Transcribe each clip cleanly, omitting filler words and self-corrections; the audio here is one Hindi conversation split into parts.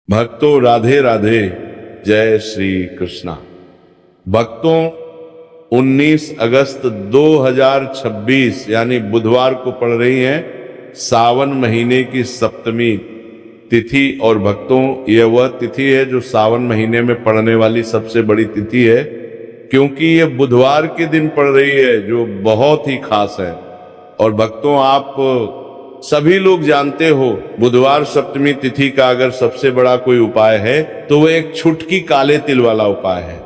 भक्तों राधे राधे, जय श्री कृष्णा। भक्तों 19 अगस्त 2026 यानी बुधवार को पड़ रही है सावन महीने की सप्तमी तिथि। और भक्तों यह वह तिथि है जो सावन महीने में पड़ने वाली सबसे बड़ी तिथि है, क्योंकि यह बुधवार के दिन पड़ रही है जो बहुत ही खास है। और भक्तों आप सभी लोग जानते हो बुधवार सप्तमी तिथि का अगर सबसे बड़ा कोई उपाय है तो वो एक छुटकी काले तिल वाला उपाय है।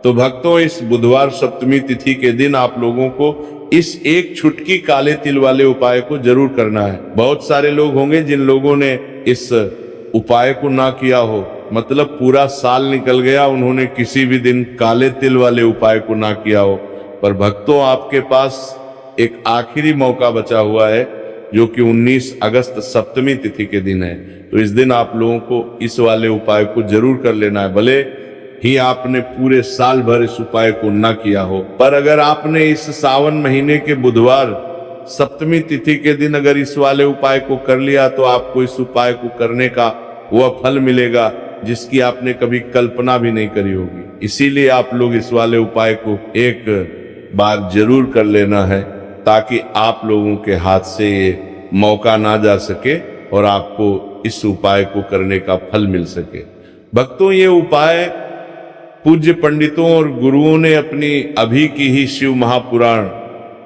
तो भक्तों इस बुधवार सप्तमी तिथि के दिन आप लोगों को इस एक छुटकी काले तिल वाले उपाय को जरूर करना है। बहुत सारे लोग होंगे जिन लोगों ने इस उपाय को ना किया हो, मतलब पूरा साल निकल गया उन्होंने किसी भी दिन काले तिल वाले उपाय को ना किया हो। पर भक्तों आपके पास एक आखिरी मौका बचा हुआ है जो कि 19 अगस्त सप्तमी तिथि के दिन है। तो इस दिन आप लोगों को इस वाले उपाय को जरूर कर लेना है, भले ही आपने पूरे साल भर इस उपाय को ना किया हो। पर अगर आपने इस सावन महीने के बुधवार सप्तमी तिथि के दिन अगर इस वाले उपाय को कर लिया तो आपको इस उपाय को करने का वह फल मिलेगा जिसकी आपने कभी कल्पना भी नहीं करी होगी। इसीलिए आप लोग इस वाले उपाय को एक बार जरूर कर लेना है ताकि आप लोगों के हाथ से ये मौका ना जा सके और आपको इस उपाय को करने का फल मिल सके। भक्तों ये उपाय पूज्य पंडितों और गुरुओं ने अपनी अभी की ही शिव महापुराण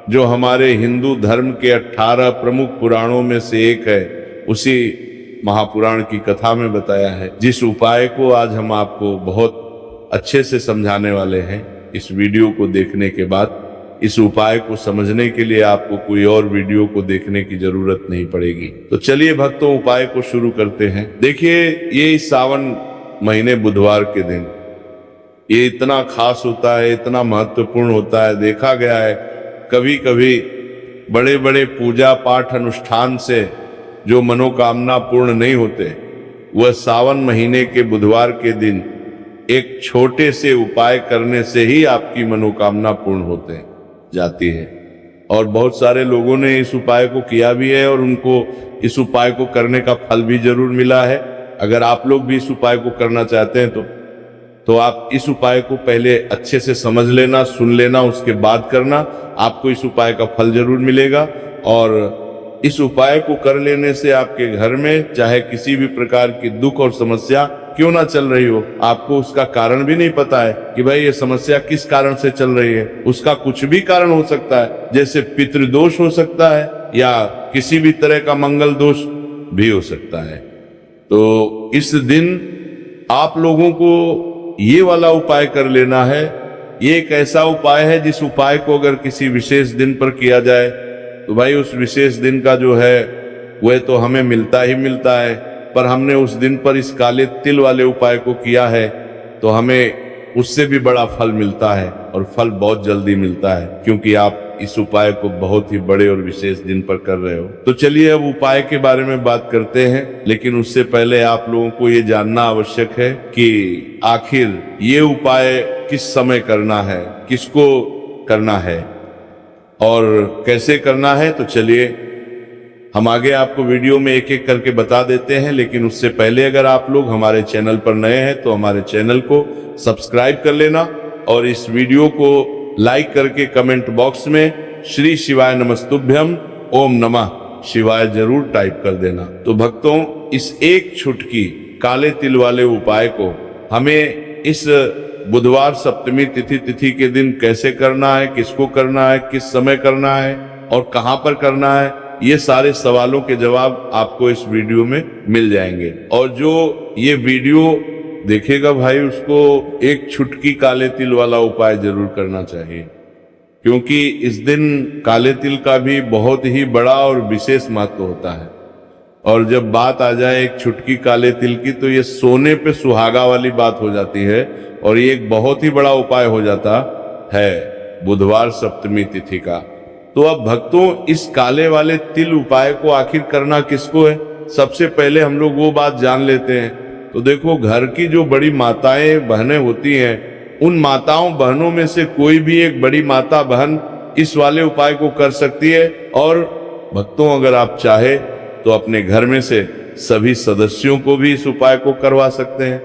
जो हमारे हिंदू धर्म के 18 प्रमुख पुराणों में से एक है, उसी महापुराण की कथा में बताया है। जिस उपाय को आज हम आपको बहुत अच्छे से समझाने वाले हैं, इस वीडियो को देखने के बाद इस उपाय को समझने के लिए आपको कोई और वीडियो को देखने की जरूरत नहीं पड़ेगी। तो चलिए भक्तों उपाय को शुरू करते हैं। देखिए ये इस सावन महीने बुधवार के दिन ये इतना खास होता है, इतना महत्वपूर्ण होता है। देखा गया है कभी कभी बड़े बड़े पूजा पाठ अनुष्ठान से जो मनोकामना पूर्ण नहीं होते, वह सावन महीने के बुधवार के दिन एक छोटे से उपाय करने से ही आपकी मनोकामना पूर्ण होते जाती है। और बहुत सारे लोगों ने इस उपाय को किया भी है और उनको इस उपाय को करने का फल भी जरूर मिला है। अगर आप लोग भी इस उपाय को करना चाहते हैं तो आप इस उपाय को पहले अच्छे से समझ लेना, सुन लेना, उसके बाद करना, आपको इस उपाय का फल जरूर मिलेगा। और इस उपाय को कर लेने से आपके घर में चाहे किसी भी प्रकार की दुख और समस्या क्यों ना चल रही हो, आपको उसका कारण भी नहीं पता है कि भाई ये समस्या किस कारण से चल रही है। उसका कुछ भी कारण हो सकता है, जैसे पितृदोष हो सकता है या किसी भी तरह का मंगल दोष भी हो सकता है। तो इस दिन आप लोगों को ये वाला उपाय कर लेना है। ये एक ऐसा उपाय है जिस उपाय को अगर किसी विशेष दिन पर किया जाए तो भाई उस विशेष दिन का जो है वह तो हमें मिलता ही मिलता है। पर हमने उस दिन पर इस काले तिल वाले उपाय को किया है तो हमें उससे भी बड़ा फल मिलता है, और फल बहुत जल्दी मिलता है क्योंकि आप इस उपाय को बहुत ही बड़े और विशेष दिन पर कर रहे हो। तो चलिए अब उपाय के बारे में बात करते हैं, लेकिन उससे पहले आप लोगों को ये जानना आवश्यक है कि आखिर ये उपाय किस समय करना है, किसको करना है और कैसे करना है। तो चलिए हम आगे आपको वीडियो में एक एक करके बता देते हैं, लेकिन उससे पहले अगर आप लोग हमारे चैनल पर नए हैं तो हमारे चैनल को सब्सक्राइब कर लेना और इस वीडियो को लाइक करके कमेंट बॉक्स में श्री शिवाय नमस्तुभ्यम ओम नमः शिवाय जरूर टाइप कर देना। तो भक्तों इस एक छुटकी काले तिल वाले उपाय को हमें इस बुधवार सप्तमी तिथि के दिन कैसे करना है, किसको करना है, किस समय करना है और कहां पर करना है, ये सारे सवालों के जवाब आपको इस वीडियो में मिल जाएंगे। और जो ये वीडियो देखेगा भाई उसको एक छुटकी काले तिल वाला उपाय जरूर करना चाहिए, क्योंकि इस दिन काले तिल का भी बहुत ही बड़ा और विशेष महत्व होता है। और जब बात आ जाए एक छुटकी काले तिल की तो ये सोने पे सुहागा वाली बात हो जाती है और ये एक बहुत ही बड़ा उपाय हो जाता है बुधवार सप्तमी तिथि का। तो अब भक्तों इस काले वाले तिल उपाय को आखिर करना किसको है, सबसे पहले हम लोग वो बात जान लेते हैं। तो देखो घर की जो बड़ी माताएं बहनें होती हैं, उन माताओं बहनों में से कोई भी एक बड़ी माता बहन इस वाले उपाय को कर सकती है। और भक्तों अगर आप चाहे तो अपने घर में से सभी सदस्यों को भी इस उपाय को करवा सकते हैं।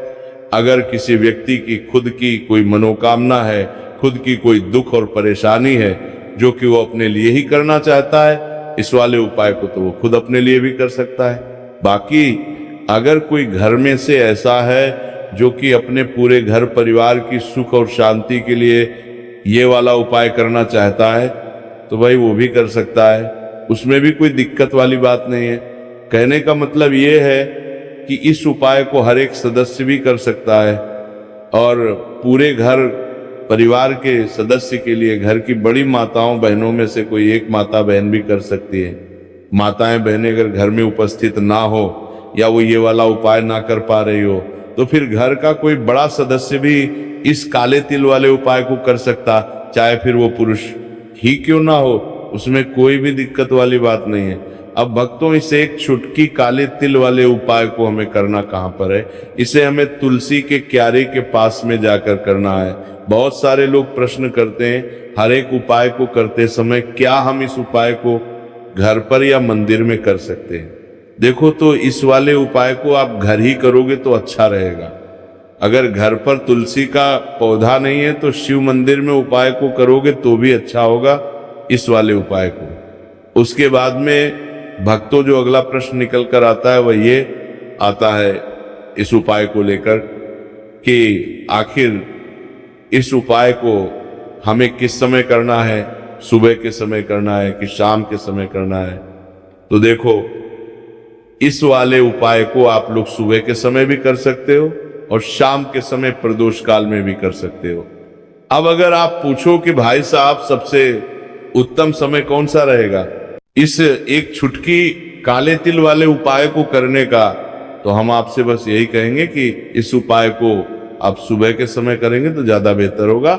अगर किसी व्यक्ति की खुद की कोई मनोकामना है, खुद की कोई दुख और परेशानी है जो कि वो अपने लिए ही करना चाहता है, इस वाले उपाय को तो वो खुद अपने लिए भी कर सकता है। बाकी अगर कोई घर में से ऐसा है जो कि अपने पूरे घर परिवार की सुख और शांति के लिए ये वाला उपाय करना चाहता है, तो भाई वो भी कर सकता है, उसमें भी कोई दिक्कत वाली बात नहीं है। कहने का मतलब ये है कि इस उपाय को हर एक सदस्य भी कर सकता है और पूरे घर परिवार के सदस्य के लिए घर की बड़ी माताओं बहनों में से कोई एक माता बहन भी कर सकती है। माताएं बहनें अगर घर में उपस्थित ना हो या वो ये वाला उपाय ना कर पा रही हो, तो फिर घर का कोई बड़ा सदस्य भी इस काले तिल वाले उपाय को कर सकता, चाहे फिर वो पुरुष ही क्यों ना हो, उसमें कोई भी दिक्कत वाली बात नहीं है। अब भक्तों, इस एक छुटकी काले तिल वाले उपाय को हमें करना कहाँ पर है? इसे हमें तुलसी के क्यारे के पास में जाकर करना है। बहुत सारे लोग प्रश्न करते हैं हर एक उपाय को करते समय क्या हम इस उपाय को घर पर या मंदिर में कर सकते हैं? देखो, तो इस वाले उपाय को आप घर ही करोगे तो अच्छा रहेगा। अगर घर पर तुलसी का पौधा नहीं है तो शिव मंदिर में उपाय को करोगे तो भी अच्छा होगा इस वाले उपाय को। उसके बाद में भक्तों जो अगला प्रश्न निकल कर आता है वह ये आता है इस उपाय को लेकर कि आखिर इस उपाय को हमें किस समय करना है, सुबह के समय करना है कि शाम के समय करना है? तो देखो, इस वाले उपाय को आप लोग सुबह के समय भी कर सकते हो और शाम के समय प्रदोष काल में भी कर सकते हो। अब अगर आप पूछो कि भाई साहब सबसे उत्तम समय कौन सा रहेगा इस एक छुटकी काले तिल वाले उपाय को करने का, तो हम आपसे बस यही कहेंगे कि इस उपाय को आप सुबह के समय करेंगे तो ज्यादा बेहतर होगा।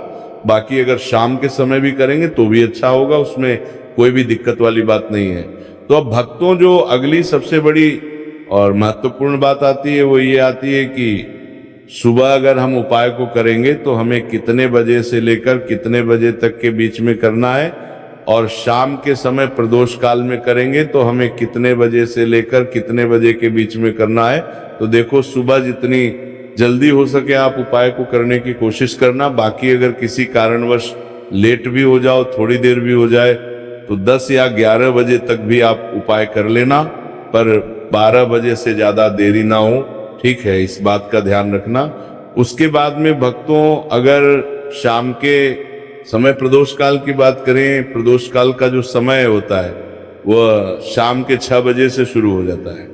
बाकी अगर शाम के समय भी करेंगे तो भी अच्छा होगा, उसमें कोई भी दिक्कत वाली बात नहीं है। तो अब भक्तों, जो अगली सबसे बड़ी और महत्वपूर्ण बात आती है वो ये आती है कि सुबह अगर हम उपाय को करेंगे तो हमें कितने बजे से लेकर कितने बजे तक के बीच में करना है, और शाम के समय प्रदोष काल में करेंगे तो हमें कितने बजे से लेकर कितने बजे के बीच में करना है। तो देखो, सुबह जितनी जल्दी हो सके आप उपाय को करने की कोशिश करना। बाकी अगर किसी कारणवश लेट भी हो जाओ, थोड़ी देर भी हो जाए, तो 10 या 11 बजे तक भी आप उपाय कर लेना, पर 12 बजे से ज्यादा देरी ना हो, ठीक है? इस बात का ध्यान रखना। उसके बाद में भक्तों, अगर शाम के समय प्रदोष काल की बात करें, प्रदोष काल का जो समय होता है वह शाम के 6 बजे से शुरू हो जाता है।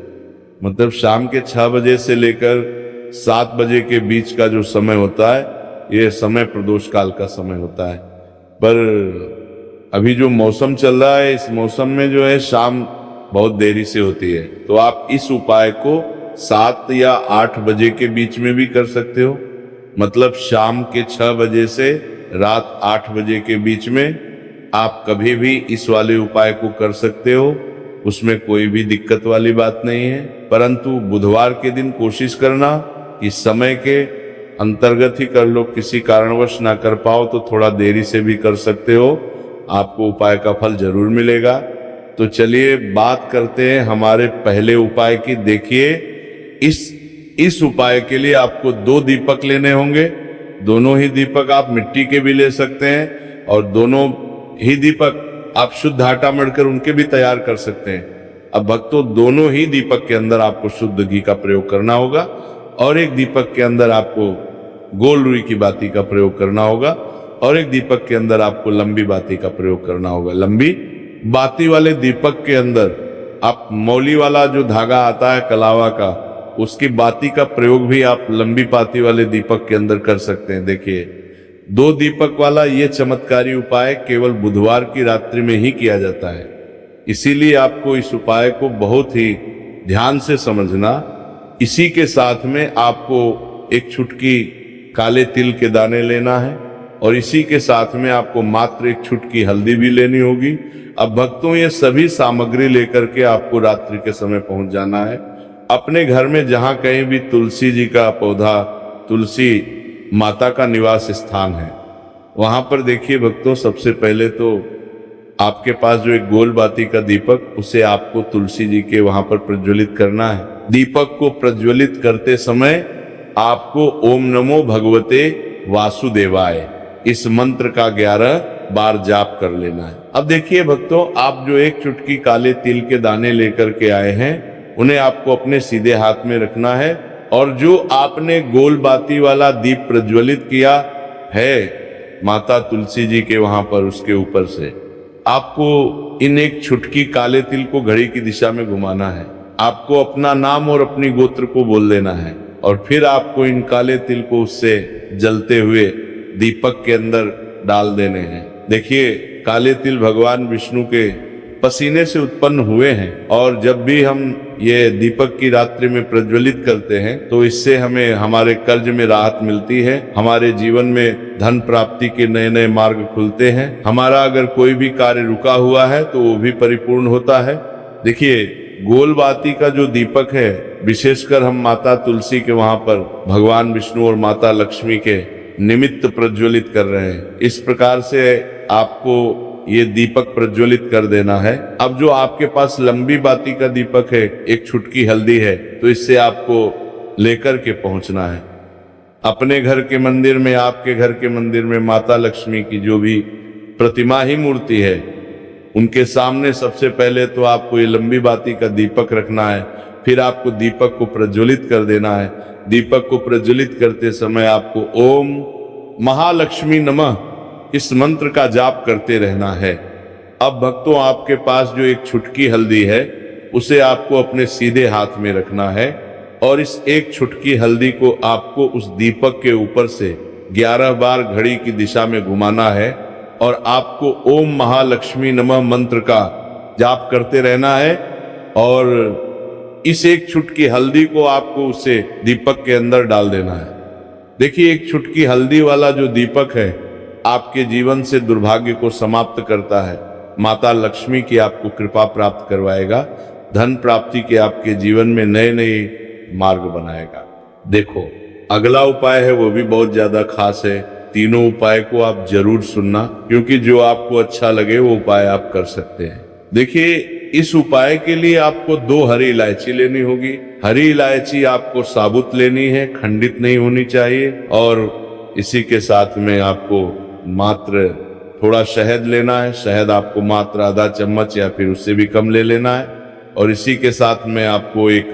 मतलब शाम के 6 बजे से लेकर 7 बजे के बीच का जो समय होता है, यह समय प्रदोष काल का समय होता है। पर अभी जो मौसम चल रहा है, इस मौसम में जो है शाम बहुत देरी से होती है, तो आप इस उपाय को 7 या 8 बजे के बीच में भी कर सकते हो। मतलब शाम के 6 बजे से रात 8 बजे के बीच में आप कभी भी इस वाले उपाय को कर सकते हो, उसमें कोई भी दिक्कत वाली बात नहीं है। परंतु बुधवार के दिन कोशिश करना कि समय के अंतर्गत ही कर लो, किसी कारणवश ना कर पाओ तो थोड़ा देरी से भी कर सकते हो, आपको उपाय का फल जरूर मिलेगा। तो चलिए बात करते हैं हमारे पहले उपाय की। देखिए, इस उपाय के लिए आपको 2 दीपक लेने होंगे। दोनों ही दीपक आप मिट्टी के भी ले सकते हैं और दोनों ही दीपक आप शुद्ध आटा मढ़कर उनके भी तैयार कर सकते हैं। अब भक्तों, दोनों ही दीपक के अंदर आपको शुद्ध घी का प्रयोग करना होगा और एक दीपक के अंदर आपको गोल रुई की बाती का प्रयोग करना होगा और एक दीपक के अंदर आपको लंबी बाती का प्रयोग करना होगा। लंबी बाती वाले दीपक के अंदर आप मौली वाला जो धागा आता है कलावा का, उसकी बाती का प्रयोग भी आप लंबी बाती वाले दीपक के अंदर कर सकते हैं। देखिए, 2 दीपक वाला ये चमत्कारी उपाय केवल बुधवार की रात्रि में ही किया जाता है, इसीलिए आपको इस उपाय को बहुत ही ध्यान से समझना। इसी के साथ में आपको एक चुटकी काले तिल के दाने लेना है और इसी के साथ में आपको मात्र एक चुटकी हल्दी भी लेनी होगी। अब भक्तों, ये सभी सामग्री लेकर के आपको रात्रि के समय पहुंच जाना है अपने घर में, जहां कहीं भी तुलसी जी का पौधा, तुलसी माता का निवास स्थान है, वहां पर देखिए भक्तों, सबसे पहले तो आपके पास जो एक गोल बाती का दीपक, उसे आपको तुलसी जी के वहां पर प्रज्वलित करना है। दीपक को प्रज्वलित करते समय आपको ओम नमो भगवते वासुदेवाय इस मंत्र का 11 बार जाप कर लेना है। अब देखिए भक्तों, आप जो एक चुटकी काले तिल के दाने लेकर के आए हैं, उन्हें आपको अपने सीधे हाथ में रखना है, और जो आपने गोल बाती वाला दीप प्रज्वलित किया है माता तुलसी जी के वहां पर, उसके ऊपर से आपको इन एक चुटकी काले तिल को घड़ी की दिशा में घुमाना है। आपको अपना नाम और अपनी गोत्र को बोल देना है, और फिर आपको इन काले तिल को उससे जलते हुए दीपक के अंदर डाल देने हैं। देखिए, काले तिल भगवान विष्णु के पसीने से उत्पन्न हुए हैं, और जब भी हम ये दीपक की रात्रि में प्रज्वलित करते हैं तो इससे हमें हमारे कर्ज में राहत मिलती है, हमारे जीवन में धन प्राप्ति के नए नए मार्ग खुलते हैं, हमारा अगर कोई भी कार्य रुका हुआ है तो वो भी परिपूर्ण होता है। देखिए, गोलबाती का जो दीपक है, विशेषकर हम माता तुलसी के वहां पर भगवान विष्णु और माता लक्ष्मी के निमित्त प्रज्वलित कर रहे हैं। इस प्रकार से आपको ये दीपक प्रज्वलित कर देना है। अब जो आपके पास लंबी बाती का दीपक है, एक छुटकी हल्दी है, तो इससे आपको लेकर के पहुंचना है अपने घर के मंदिर में। आपके घर के मंदिर में माता लक्ष्मी की जो भी प्रतिमा ही मूर्ति है, उनके सामने सबसे पहले तो आपको ये लंबी बाती का दीपक रखना है। फिर आपको दीपक को प्रज्वलित कर देना है। दीपक को प्रज्वलित करते समय आपको ओम महालक्ष्मी नमः इस मंत्र का जाप करते रहना है। अब भक्तों, आपके पास जो एक छुटकी हल्दी है, उसे आपको अपने सीधे हाथ में रखना है, और इस एक छुटकी हल्दी को आपको उस दीपक के ऊपर से 11 बार घड़ी की दिशा में घुमाना है, और आपको ओम महालक्ष्मी नमः मंत्र का जाप करते रहना है। और इस एक छुटकी हल्दी को आपको उसे दीपक के अंदर डाल देना है। देखिए, एक छुटकी हल्दी वाला जो दीपक है आपके जीवन से दुर्भाग्य को समाप्त करता है, माता लक्ष्मी की आपको कृपा प्राप्त करवाएगा, धन प्राप्ति के आपके जीवन में नए नए मार्ग बनाएगा। देखो, अगला उपाय है वो भी बहुत ज्यादा खास है। तीनों उपाय को आप जरूर सुनना, क्योंकि जो आपको अच्छा लगे वो उपाय आप कर सकते हैं। देखिए, इस उपाय के लिए आपको 2 हरी इलायची लेनी होगी। हरी इलायची आपको साबुत लेनी है, खंडित नहीं होनी चाहिए। और इसी के साथ में आपको मात्र थोड़ा शहद लेना है। शहद आपको मात्र आधा चम्मच या फिर उससे भी कम ले लेना है। और इसी के साथ में आपको एक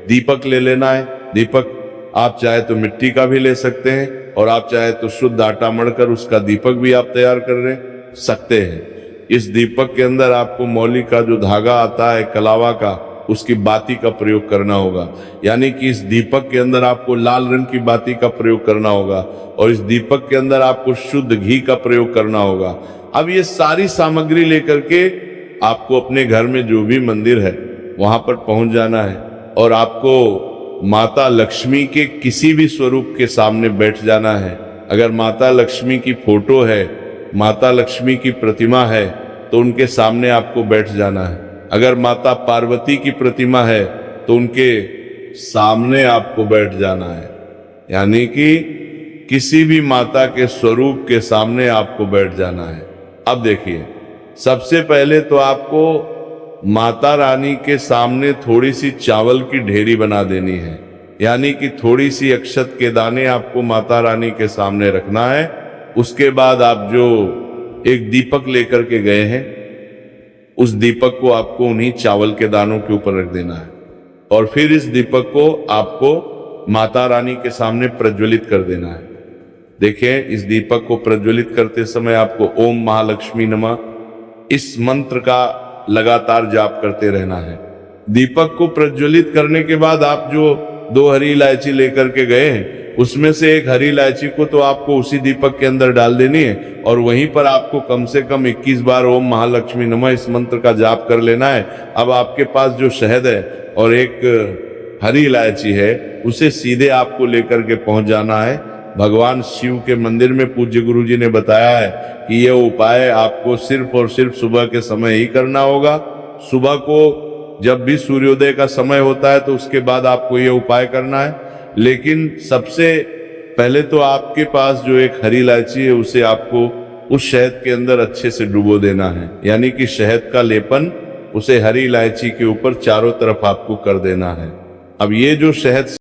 दीपक ले लेना है। दीपक आप चाहे तो मिट्टी का भी ले सकते हैं, और आप चाहे तो शुद्ध आटा मढ़कर उसका दीपक भी आप तैयार कर सकते हैं। इस दीपक के अंदर आपको मौली का जो धागा आता है कलावा का, उसकी बाती का प्रयोग करना होगा। यानी कि इस दीपक के अंदर आपको लाल रंग की बाती का प्रयोग करना होगा, और इस दीपक के अंदर आपको शुद्ध घी का प्रयोग करना होगा। अब ये सारी सामग्री लेकर के आपको अपने घर में जो भी मंदिर है वहां पर पहुंच जाना है, और आपको माता लक्ष्मी के किसी भी स्वरूप के सामने बैठ जाना है। अगर माता लक्ष्मी की फोटो है, माता लक्ष्मी की प्रतिमा है, तो उनके सामने आपको बैठ जाना है। अगर माता पार्वती की प्रतिमा है तो उनके सामने आपको बैठ जाना है। यानी कि किसी भी माता के स्वरूप के सामने आपको बैठ जाना है। अब देखिए, सबसे पहले तो आपको माता रानी के सामने थोड़ी सी चावल की ढेरी बना देनी है। यानी कि थोड़ी सी अक्षत के दाने आपको माता रानी के सामने रखना है। उसके बाद आप जो एक दीपक लेकर के गए हैं, उस दीपक को आपको उन्हीं चावल के दानों के ऊपर रख देना है, और फिर इस दीपक को आपको माता रानी के सामने प्रज्वलित कर देना है। देखिए, इस दीपक को प्रज्वलित करते समय आपको ओम महालक्ष्मी नमः इस मंत्र का लगातार जाप करते रहना है। दीपक को प्रज्वलित करने के बाद आप जो 2 हरी इलायची लेकर के गए हैं, उसमें से एक हरी इलायची को तो आपको उसी दीपक के अंदर डाल देनी है, और वहीं पर आपको कम से कम 21 बार ओम महालक्ष्मी नमः इस मंत्र का जाप कर लेना है। अब आपके पास जो शहद है और एक हरी इलायची है, उसे सीधे आपको लेकर के पहुंच जाना है भगवान शिव के मंदिर में। पूज्य गुरु जी ने बताया है कि यह उपाय आपको सिर्फ और सिर्फ सुबह के समय ही करना होगा। सुबह को जब भी सूर्योदय का समय होता है तो उसके बाद आपको यह उपाय करना है। लेकिन सबसे पहले तो आपके पास जो एक हरी इलायची है, उसे आपको उस शहद के अंदर अच्छे से डुबो देना है। यानी कि शहद का लेपन उसे हरी इलायची के ऊपर चारों तरफ आपको कर देना है। अब ये जो शहद